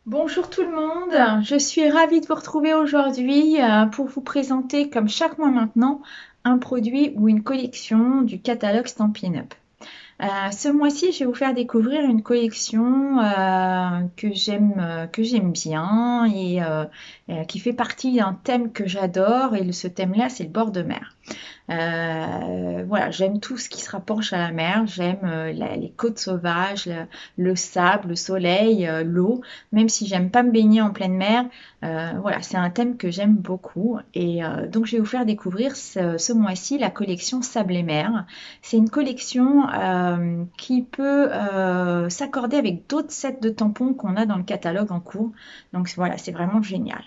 Bonjour tout le monde, je suis ravie de vous retrouver aujourd'hui pour vous présenter, comme chaque mois maintenant, un produit ou une collection du catalogue Stampin' Up. Ce mois-ci, je vais vous faire découvrir une collection que j'aime bien et qui fait partie d'un thème que j'adore. Et ce thème-là, c'est le bord de mer. Voilà, j'aime tout ce qui se rapproche à la mer, j'aime les côtes sauvages, le sable, le soleil, l'eau, même si j'aime pas me baigner en pleine mer. Voilà, c'est un thème que j'aime beaucoup et donc je vais vous faire découvrir ce mois-ci la collection Sable et Mer. C'est une collection qui peut s'accorder avec d'autres sets de tampons qu'on a dans le catalogue en cours. Donc voilà, c'est vraiment génial.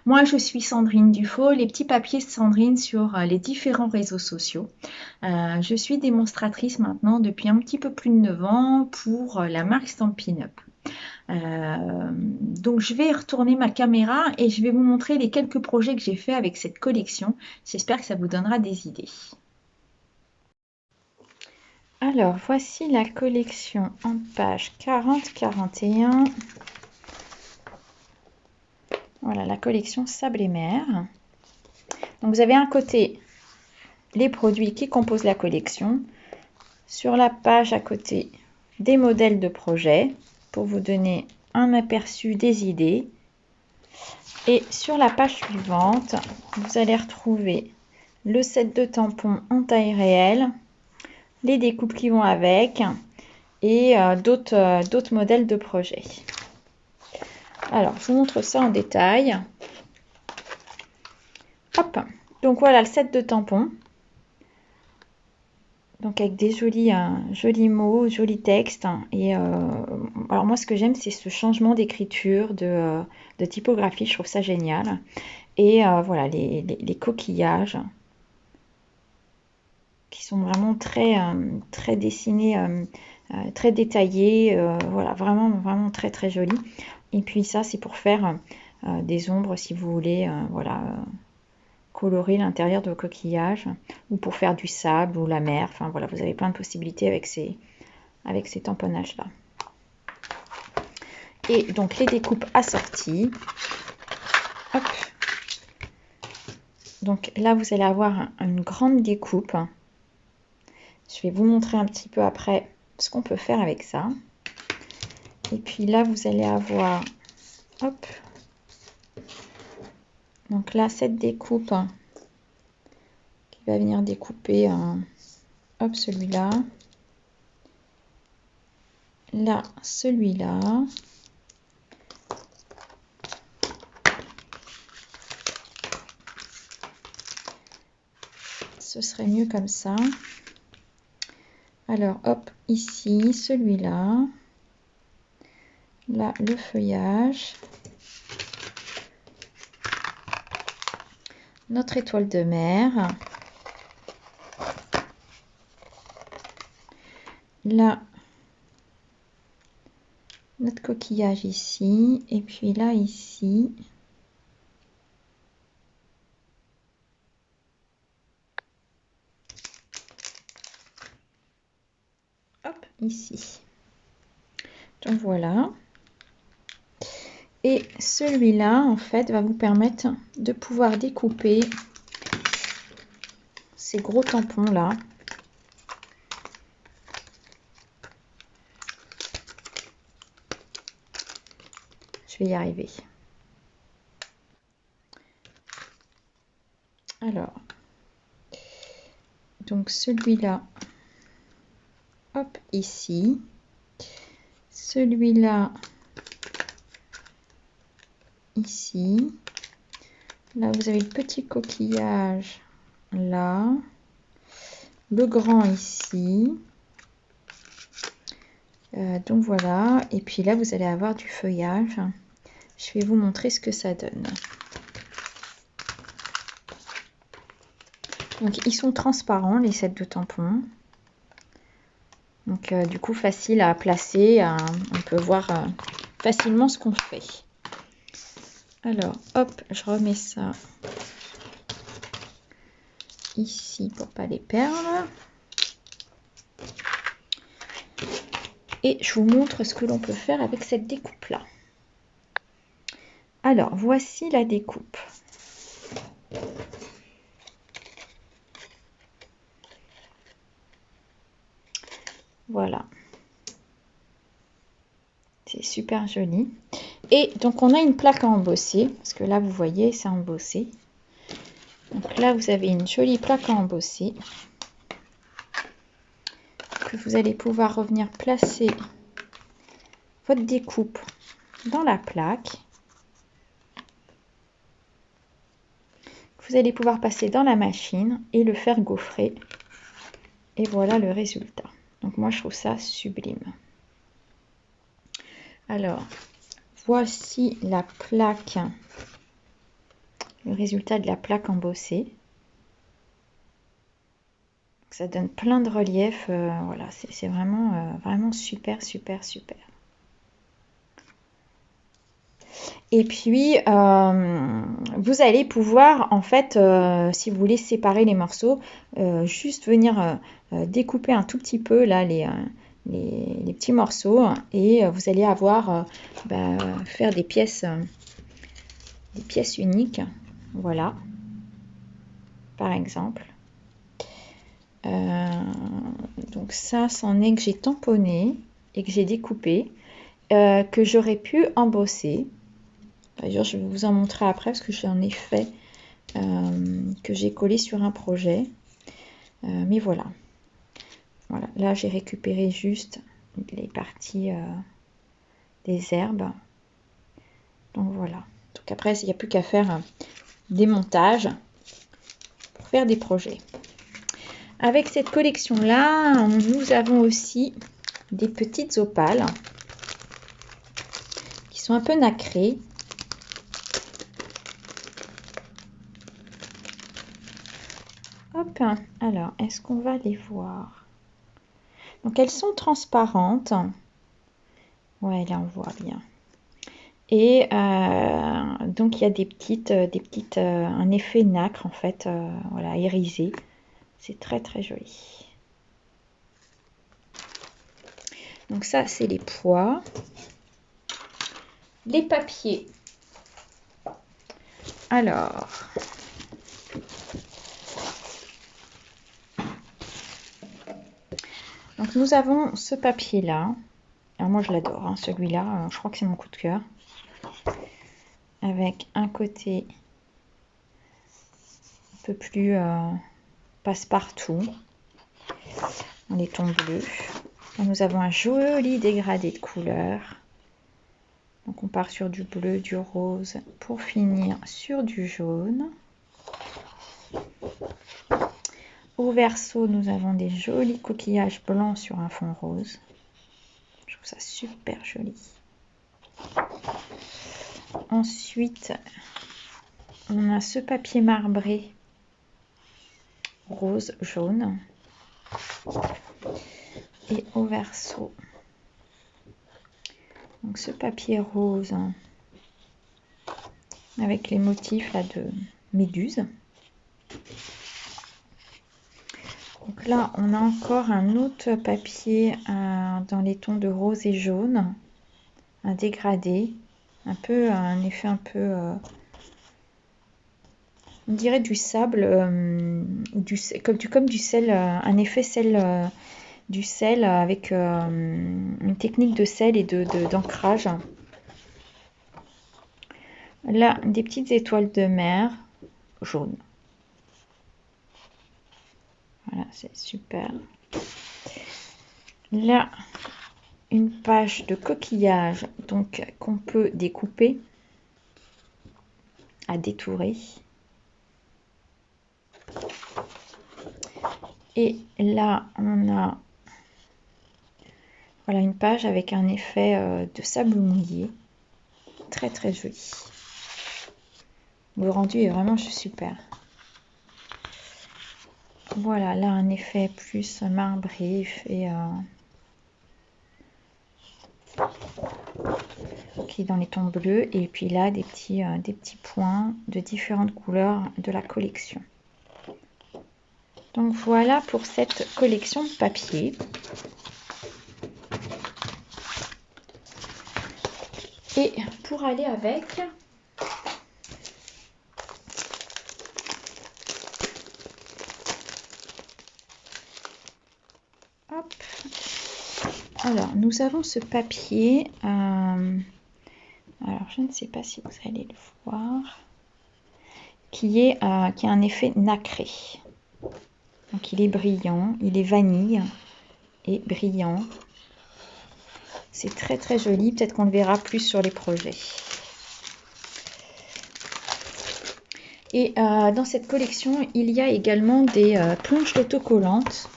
Moi, je suis Sandrine Dufaux, les petits papiers Sandrine sur les différents réseaux sociaux. Je suis démonstratrice maintenant depuis un petit peu plus de 9 ans pour la marque Stampin' Up. Donc je vais retourner ma caméra et je vais vous montrer les quelques projets que j'ai fait avec cette collection. J'espère que ça vous donnera des idées. Alors voici la collection en page 40-41. Voilà la collection Sable et Mer. Donc vous avez un côté les produits qui composent la collection. Sur la page à côté, des modèles de projet pour vous donner un aperçu des idées. Et sur la page suivante, vous allez retrouver le set de tampons en taille réelle, les découpes qui vont avec et d'autres modèles de projet. Alors, je vous montre ça en détail. Hop, donc voilà le set de tampons. Donc avec des jolis mots, jolis textes. Et alors moi ce que j'aime c'est ce changement d'écriture, de typographie, je trouve ça génial. Et voilà les coquillages qui sont vraiment très dessinés, très détaillés. Voilà, vraiment très joli. Et puis ça c'est pour faire des ombres si vous voulez, voilà. Colorer l'intérieur de vos coquillages ou pour faire du sable ou la mer. Enfin voilà, vous avez plein de possibilités avec ces tamponnages là. Et donc les découpes assorties. Hop. Donc là vous allez avoir une grande découpe. Je vais vous montrer un petit peu après ce qu'on peut faire avec ça. Et puis là vous allez avoir, hop. Donc là cette découpe qui va venir découper, hop, celui-là. Là, celui-là. Ce serait mieux comme ça. Alors, hop, ici, celui-là. Là, le feuillage. Notre étoile de mer. Là, notre coquillage ici. Et puis là, ici. Hop, ici. Donc voilà. Et celui-là, en fait, va vous permettre de pouvoir découper ces gros tampons-là. Je vais y arriver. Alors, donc celui-là, hop, ici. Celui-là, ici. Là, vous avez le petit coquillage, là. Le grand ici. Donc voilà. Et puis là, vous allez avoir du feuillage. Je vais vous montrer ce que ça donne. Donc, ils sont transparents, les sets de tampons. Donc, du coup, facile à placer. On peut voir facilement ce qu'on fait. Alors, hop, je remets ça ici pour pas les perdre. Et je vous montre ce que l'on peut faire avec cette découpe-là. Alors, voici la découpe. Voilà. C'est super joli. Et donc, on a une plaque à embosser, parce que là, vous voyez, c'est embossé. Donc là, vous avez une jolie plaque à embosser que vous allez pouvoir revenir placer votre découpe dans la plaque. Vous allez pouvoir passer dans la machine et le faire gaufrer. Et voilà le résultat. Donc moi, je trouve ça sublime. Alors, voici la plaque, le résultat de la plaque embossée. Ça donne plein de relief. Voilà, c'est vraiment, vraiment super, super, super. Et puis, vous allez pouvoir, en fait, si vous voulez séparer les morceaux, juste venir découper un tout petit peu là les petits morceaux et vous allez avoir, faire des pièces uniques. Voilà, par exemple. Donc ça, c'en est que j'ai tamponné et que j'ai découpé, que j'aurais pu embosser. D'ailleurs, je vais vous en montrer après parce que j'en ai fait, que j'ai collé sur un projet. Mais voilà. Voilà. Là, j'ai récupéré juste les parties des herbes. Donc voilà. Donc après, il n'y a plus qu'à faire des montages pour faire des projets. Avec cette collection-là, nous avons aussi des petites opales qui sont un peu nacrées. Hop, alors, est-ce qu'on va les voir? Donc, elles sont transparentes. Ouais, là, on voit bien. Et donc, il y a des petites, un effet nacre, en fait, voilà, irisé. C'est très, très joli. Donc, ça, c'est les pois. Les papiers. Alors... Donc nous avons ce papier là. Alors moi je l'adore, hein, celui-là, je crois que c'est mon coup de cœur. Avec un côté un peu plus passe-partout. Dans les tons bleus. Là, nous avons un joli dégradé de couleurs. Donc on part sur du bleu, du rose pour finir sur du jaune. Au verso, nous avons des jolis coquillages blancs sur un fond rose. Je trouve ça super joli. Ensuite, on a ce papier marbré rose, jaune. Et au verso, donc ce papier rose avec les motifs là de méduse. Donc là, on a encore un autre papier dans les tons de rose et jaune, un dégradé, un effet un peu, on dirait du sable, comme du sel, un effet sel, du sel avec une technique de sel et d'ancrage. Là, des petites étoiles de mer jaunes. Voilà, c'est super. Là, une page de coquillage, donc qu'on peut découper à détourer. Et là, on a voilà une page avec un effet de sable mouillé, très très joli. Le rendu est vraiment super. Voilà, là un effet plus marbré et qui est dans les tons bleus, et puis là des petits points de différentes couleurs de la collection. Donc voilà pour cette collection de papier. Et pour aller avec, Alors, nous avons ce papier. Alors, je ne sais pas si vous allez le voir. Qui a un effet nacré. Donc, il est brillant. Il est vanille et brillant. C'est très très joli. Peut-être qu'on le verra plus sur les projets. Et dans cette collection, il y a également des planches d'autocollantes.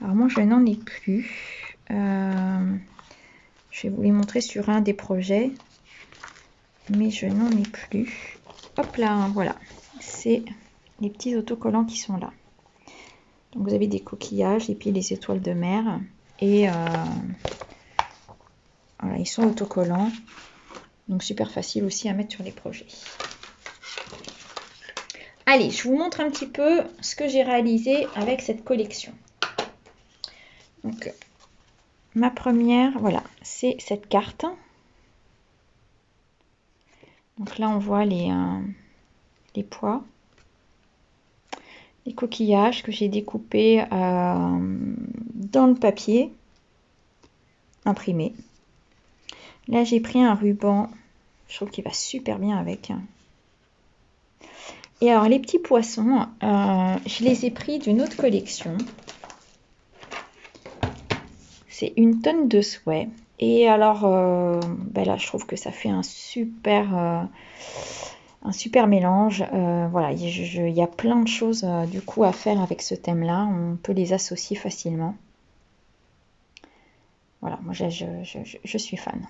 Alors moi, je n'en ai plus. Je vais vous les montrer sur un des projets. Mais je n'en ai plus. Hop là, voilà. C'est les petits autocollants qui sont là. Donc vous avez des coquillages et puis les étoiles de mer. Et voilà, ils sont autocollants. Donc super facile aussi à mettre sur les projets. Allez, je vous montre un petit peu ce que j'ai réalisé avec cette collection. Donc, ma première, voilà, c'est cette carte. Donc là, on voit les pois, les coquillages que j'ai découpés dans le papier imprimé. Là, j'ai pris un ruban, je trouve qu'il va super bien avec. Et alors, les petits poissons, je les ai pris d'une autre collection. C'est une tonne de souhait. Et alors, ben là, je trouve que ça fait un super mélange. Voilà, il y a plein de choses du coup à faire avec ce thème-là. On peut les associer facilement. Voilà, moi je suis fan.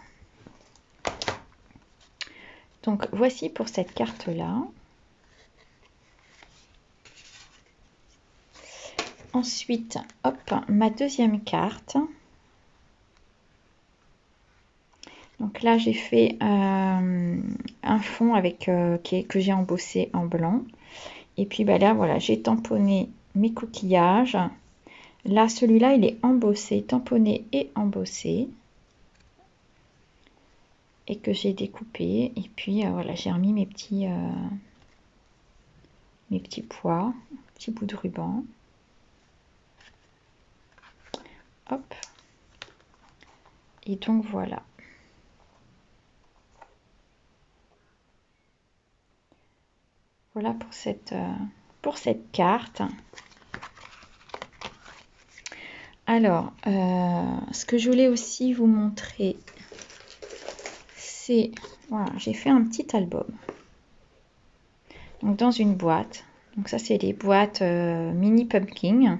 Donc voici pour cette carte-là. Ensuite, hop, ma deuxième carte. Donc là, j'ai fait un fond avec que j'ai embossé en blanc. Et puis bah, là, voilà, j'ai tamponné mes coquillages. Là, celui-là, il est embossé, tamponné et embossé. Et que j'ai découpé. Et puis voilà, j'ai remis mes petits pois, petits bouts de ruban. Hop. Et donc voilà. Voilà pour cette carte. Alors, ce que je voulais aussi vous montrer, c'est, voilà, j'ai fait un petit album. Donc dans une boîte. Donc ça, c'est des boîtes mini pumpkin.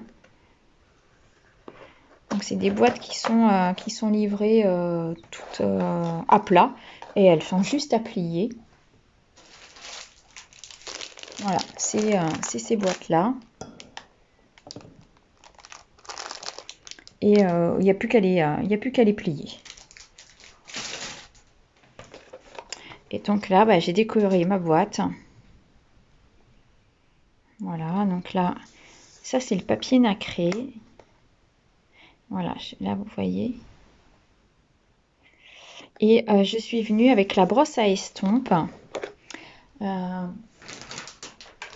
Donc c'est des boîtes qui sont livrées toutes à plat et elles sont juste à plier. Voilà, c'est ces boîtes-là. Et il n'y a plus qu'à les plier. Et donc là, bah, j'ai décoré ma boîte. Voilà, donc là, ça c'est le papier nacré. Voilà, là vous voyez. Et je suis venue avec la brosse à estompe.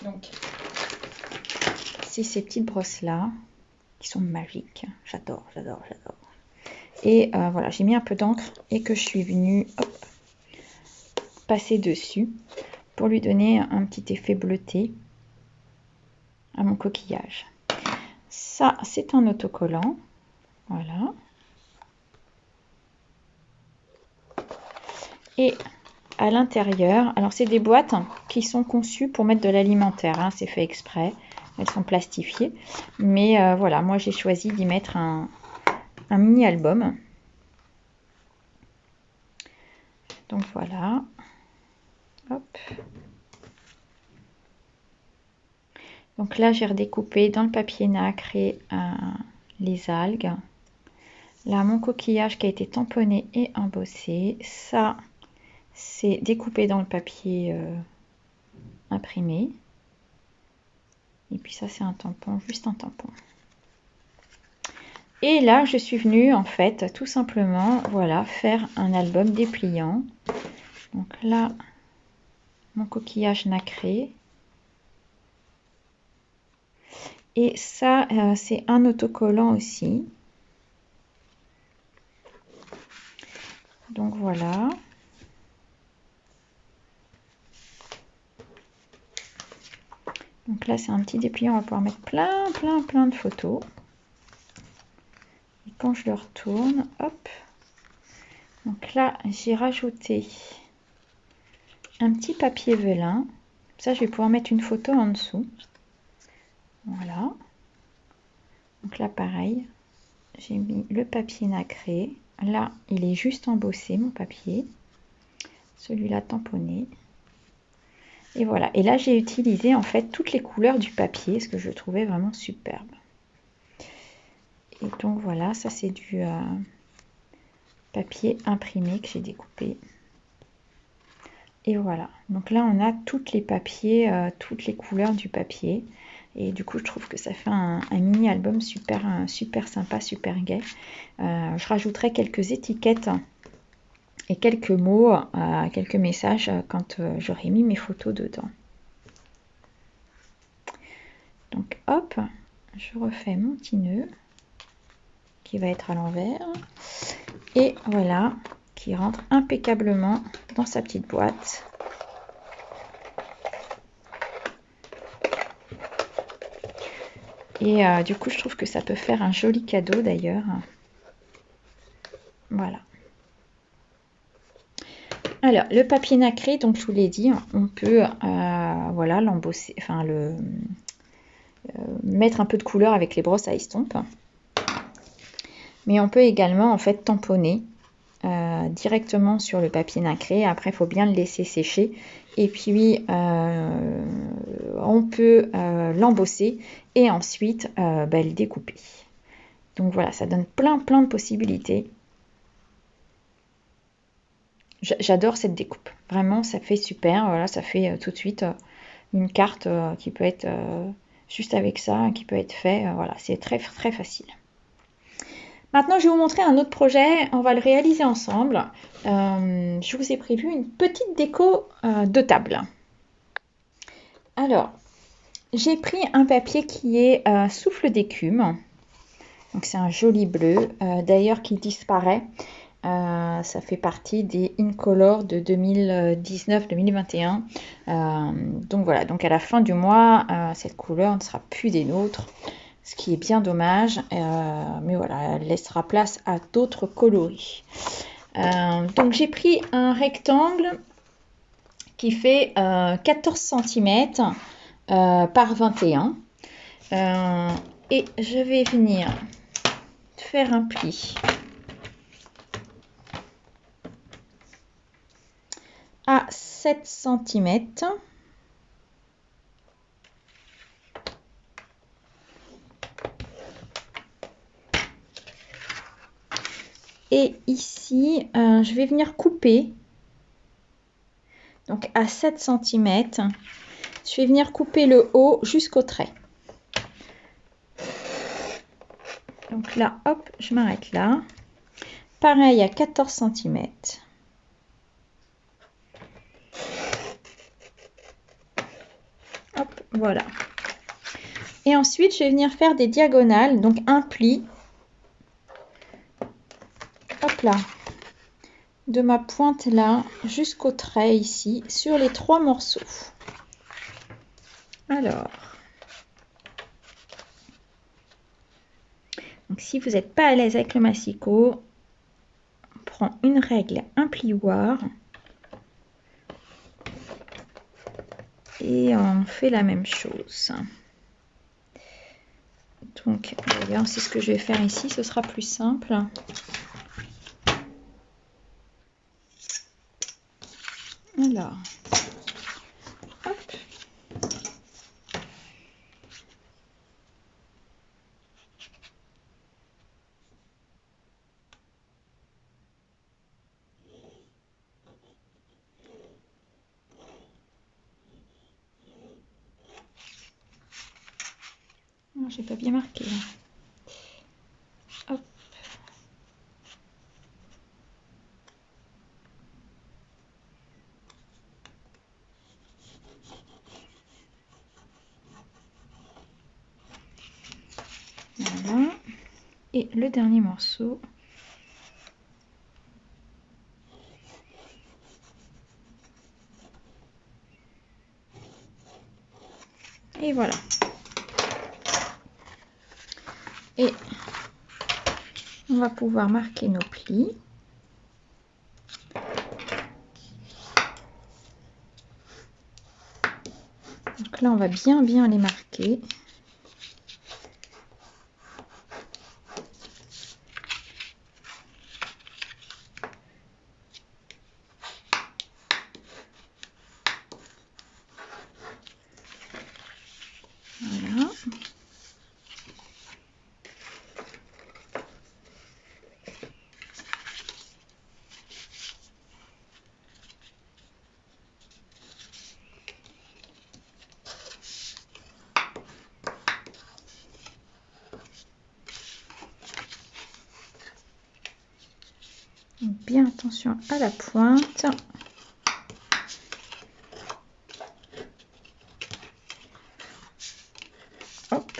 Donc, c'est ces petites brosses-là qui sont magiques. J'adore, j'adore, j'adore. Et voilà, j'ai mis un peu d'encre et que je suis venue passer dessus pour lui donner un petit effet bleuté à mon coquillage. Ça, c'est un autocollant. Voilà. Et à l'intérieur, alors c'est des boîtes qui sont conçues pour mettre de l'alimentaire, hein, c'est fait exprès. Elles sont plastifiées. Mais voilà, moi j'ai choisi d'y mettre un mini album. Donc voilà. Hop. Donc là, j'ai redécoupé dans le papier nacré les algues. Là, mon coquillage qui a été tamponné et embossé. Ça, c'est découpé dans le papier imprimé. Et puis ça, c'est un tampon, juste un tampon. Et là, je suis venue, en fait, tout simplement, voilà, faire un album dépliant. Donc là, mon coquillage nacré. Et ça, c'est un autocollant aussi. Donc voilà. Donc là, c'est un petit dépliant, on va pouvoir mettre plein de photos. Et quand je le retourne, hop. Donc là, j'ai rajouté un petit papier velin. Ça, je vais pouvoir mettre une photo en dessous. Voilà. Donc là, pareil, j'ai mis le papier nacré. Là, il est juste embossé, mon papier. Celui-là tamponné. Et voilà. Et là, j'ai utilisé en fait toutes les couleurs du papier, ce que je trouvais vraiment superbe. Et donc voilà, ça c'est du papier imprimé que j'ai découpé. Et voilà. Donc là, on a toutes les papiers, toutes les couleurs du papier. Et du coup, je trouve que ça fait un mini album super sympa, super gai. Je rajouterai quelques étiquettes et quelques mots, quelques messages quand j'aurai mis mes photos dedans. Donc hop, je refais mon petit nœud qui va être à l'envers. Et voilà, qui rentre impeccablement dans sa petite boîte. Et du coup, je trouve que ça peut faire un joli cadeau d'ailleurs. Voilà. Alors, le papier nacré, donc je vous l'ai dit, on peut voilà, l'embosser, enfin le mettre un peu de couleur avec les brosses à estompe. Mais on peut également en fait tamponner directement sur le papier nacré. Après, il faut bien le laisser sécher. Et puis, on peut l'embosser et ensuite le découper. Donc voilà, ça donne plein de possibilités. J'adore cette découpe. Vraiment, ça fait super. Voilà, ça fait tout de suite une carte qui peut être juste avec ça, qui peut être fait. Voilà, c'est très facile. Maintenant, je vais vous montrer un autre projet. On va le réaliser ensemble. Je vous ai prévu une petite déco de table. Alors, j'ai pris un papier qui est souffle d'écume. Donc, c'est un joli bleu, d'ailleurs qui disparaît. Ça fait partie des Incolor de 2019-2021. Donc voilà, donc à la fin du mois, cette couleur ne sera plus des nôtres, ce qui est bien dommage. Mais voilà, elle laissera place à d'autres coloris. Donc j'ai pris un rectangle qui fait 14 cm par 21. Et je vais venir faire un pli à 7 cm. Et ici, je vais venir couper. Donc à 7 cm, je vais venir couper le haut jusqu'au trait. Donc là, hop, je m'arrête là. Pareil à 14 cm. Hop, voilà. Et ensuite, je vais venir faire des diagonales, donc un pli. Hop là. De ma pointe là jusqu'au trait ici, sur les 3 morceaux. Alors. Donc, si vous n'êtes pas à l'aise avec le massicot, on prend une règle, un plioir. Et on fait la même chose. Donc, d'ailleurs, c'est ce que je vais faire ici. Ce sera plus simple. Alors, hop. Non, j'ai pas bien marqué. Hop. Voilà. Et le dernier morceau. Et voilà. Et on va pouvoir marquer nos plis. Donc là, on va bien les marquer. Voilà. Donc, bien attention à la pointe. Hop.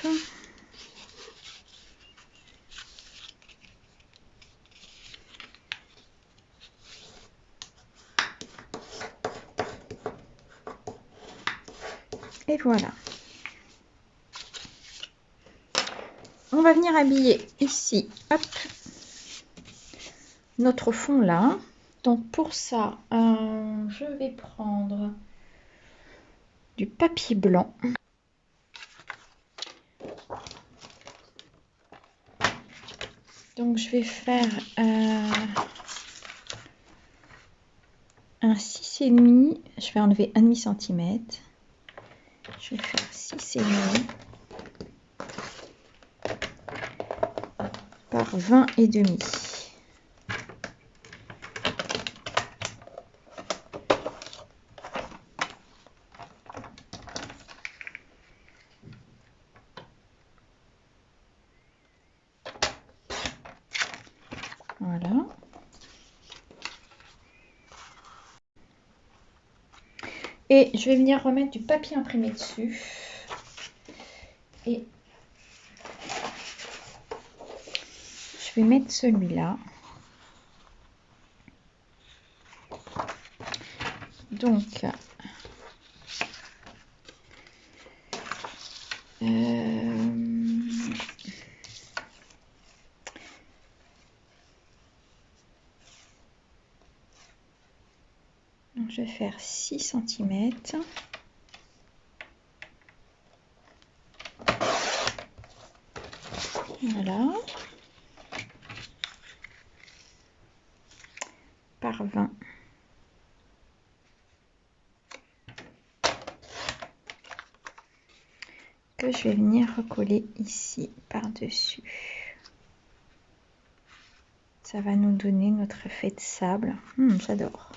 Et voilà. On va venir habiller ici, hop, notre fond là. Donc pour ça, je vais prendre du papier blanc. Donc je vais faire un 6,5. Je vais enlever 1,5 cm. Je vais faire 6,5 par 20,5. Voilà. Et je vais venir remettre du papier imprimé dessus. Et je vais mettre celui-là. Donc, je vais faire 6 cm. Voilà. Par 20. Que je vais venir recoller ici par-dessus. Ça va nous donner notre effet de sable. J'adore.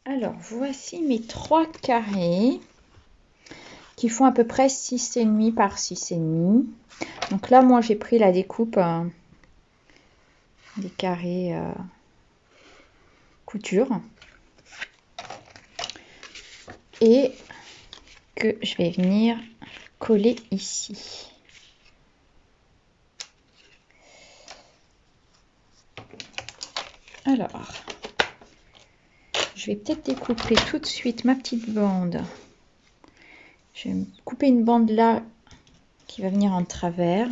Alors, voici mes 3 carrés qui font à peu près 6,5 par 6,5. Donc là, moi, j'ai pris la découpe des carrés couture. Et que je vais venir coller ici. Alors, je vais peut-être découper tout de suite ma petite bande. Je vais couper une bande là qui va venir en travers.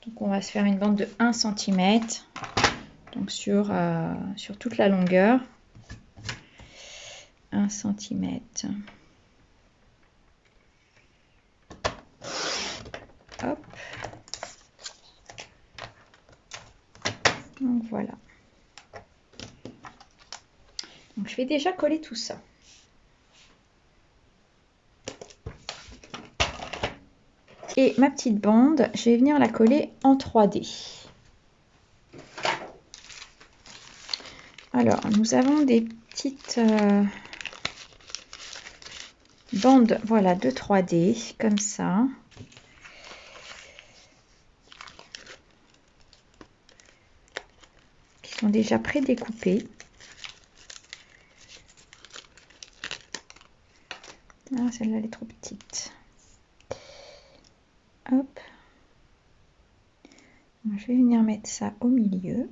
Donc on va se faire une bande de 1 cm. Donc sur toute la longueur. 1 cm. Hop. Donc voilà. Donc je vais déjà coller tout ça. Et ma petite bande, je vais venir la coller en 3D. Alors, nous avons des petites bandes, voilà, de 3D, comme ça. Qui sont déjà pré-découpées. Ah, celle-là, elle est trop petite. Hop. Je vais venir mettre ça au milieu.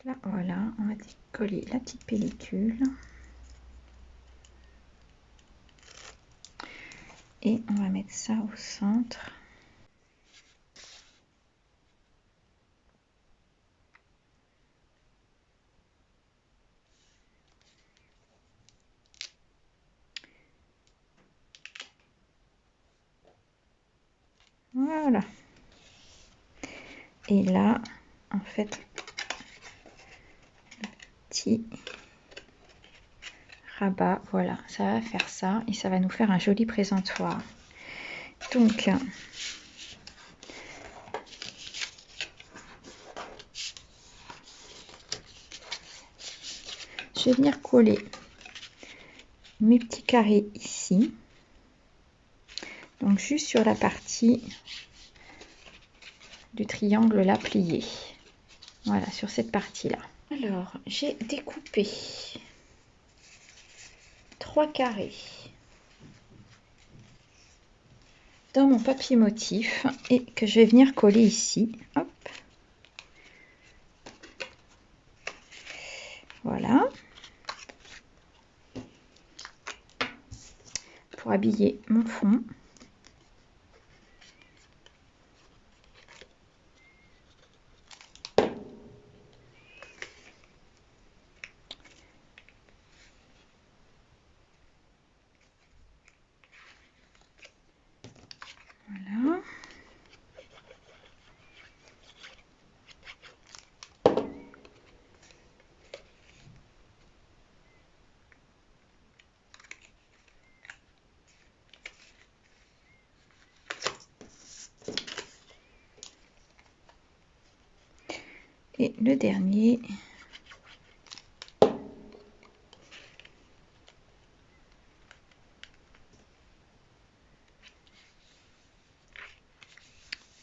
Là, voilà, on va décoller la petite pellicule. Et on va mettre ça au centre. Voilà. Et là, en fait, le petit rabat, voilà, ça va faire ça et ça va nous faire un joli présentoir. Donc, je vais venir coller mes petits carrés ici. Donc, juste sur la partie du triangle là plié. Voilà, sur cette partie-là. Alors, j'ai découpé 3 carrés dans mon papier motif et que je vais venir coller ici. Hop. Voilà. Pour habiller mon fond. Voilà. Et le dernier.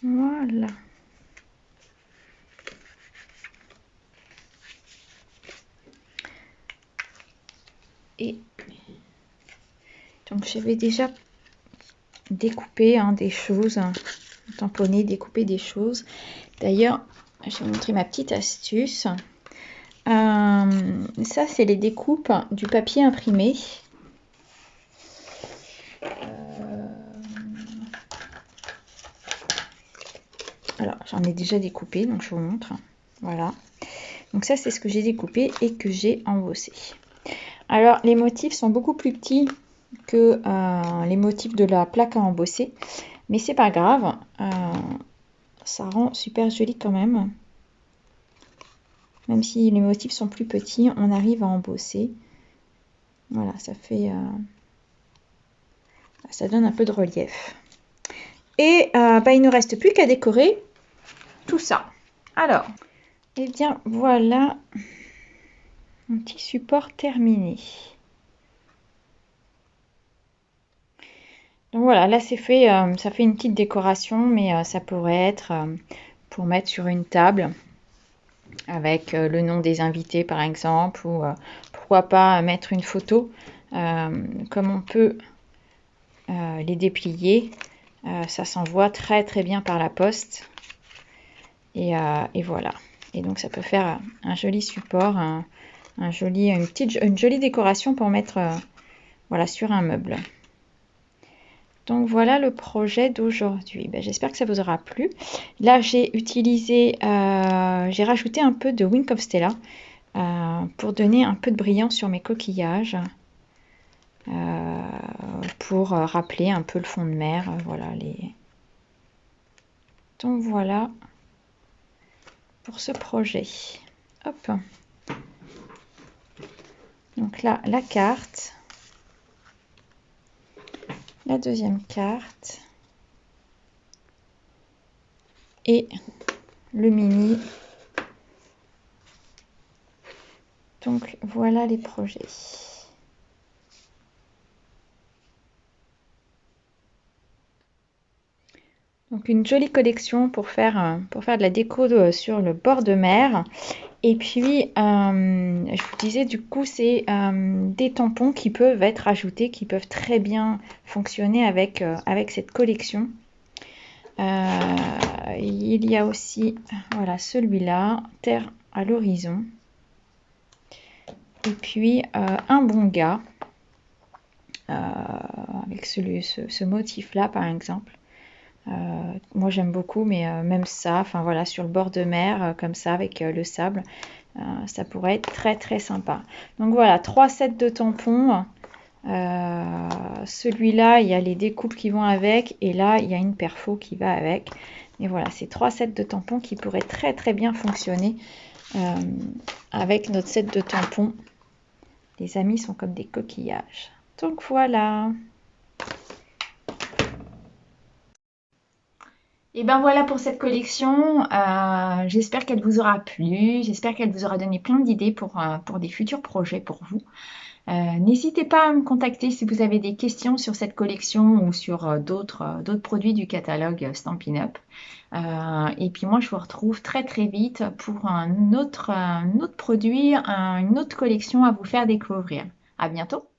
Voilà. Et donc j'avais déjà découpé des choses, tamponné, découpé des choses. D'ailleurs, je vais vous montrer ma petite astuce. Ça, c'est les découpes du papier imprimé. Alors, j'en ai déjà découpé, donc je vous montre. Voilà. Donc ça, c'est ce que j'ai découpé et que j'ai embossé. Alors, les motifs sont beaucoup plus petits que les motifs de la plaque à embosser. Mais c'est pas grave. Ça rend super joli quand même. Même si les motifs sont plus petits, on arrive à embosser. Voilà, ça fait... ça donne un peu de relief. Et il ne reste plus qu'à décorer tout ça. Alors, et bien voilà un petit support terminé. Donc voilà, là c'est fait, ça fait une petite décoration, mais ça pourrait être pour mettre sur une table avec le nom des invités par exemple, ou pourquoi pas mettre une photo, comme on peut les déplier. Ça s'envoie très très bien par la poste. Et voilà. Et donc ça peut faire un joli support, une jolie décoration pour mettre voilà, sur un meuble. Donc voilà le projet d'aujourd'hui. J'espère que ça vous aura plu. Là j'ai utilisé, j'ai rajouté un peu de Wink of Stella pour donner un peu de brillance sur mes coquillages. Pour rappeler un peu le fond de mer. Voilà Donc voilà pour ce projet. Hop. Donc là, la carte. La deuxième carte. Et le mini. Donc voilà les projets. Donc une jolie collection pour faire de la déco sur le bord de mer. Et puis, je vous disais, du coup, c'est des tampons qui peuvent être ajoutés, qui peuvent très bien fonctionner avec cette collection. Il y a aussi, voilà, celui-là, Terre à l'horizon. Et puis un bon gars, avec ce motif-là par exemple. Moi j'aime beaucoup, mais même ça, enfin voilà, sur le bord de mer, comme ça, avec le sable, ça pourrait être très très sympa. Donc voilà, 3 sets de tampons. Celui-là, il y a les découpes qui vont avec, et là, il y a une perfo qui va avec. Et voilà, c'est 3 sets de tampons qui pourraient très très bien fonctionner avec notre set de tampons. Les amis sont comme des coquillages. Donc voilà. Et ben voilà pour cette collection. J'espère qu'elle vous aura plu. J'espère qu'elle vous aura donné plein d'idées pour des futurs projets pour vous. N'hésitez pas à me contacter si vous avez des questions sur cette collection ou sur d'autres produits du catalogue Stampin' Up. Et puis moi, je vous retrouve très très vite pour un autre produit, une autre collection à vous faire découvrir. À bientôt!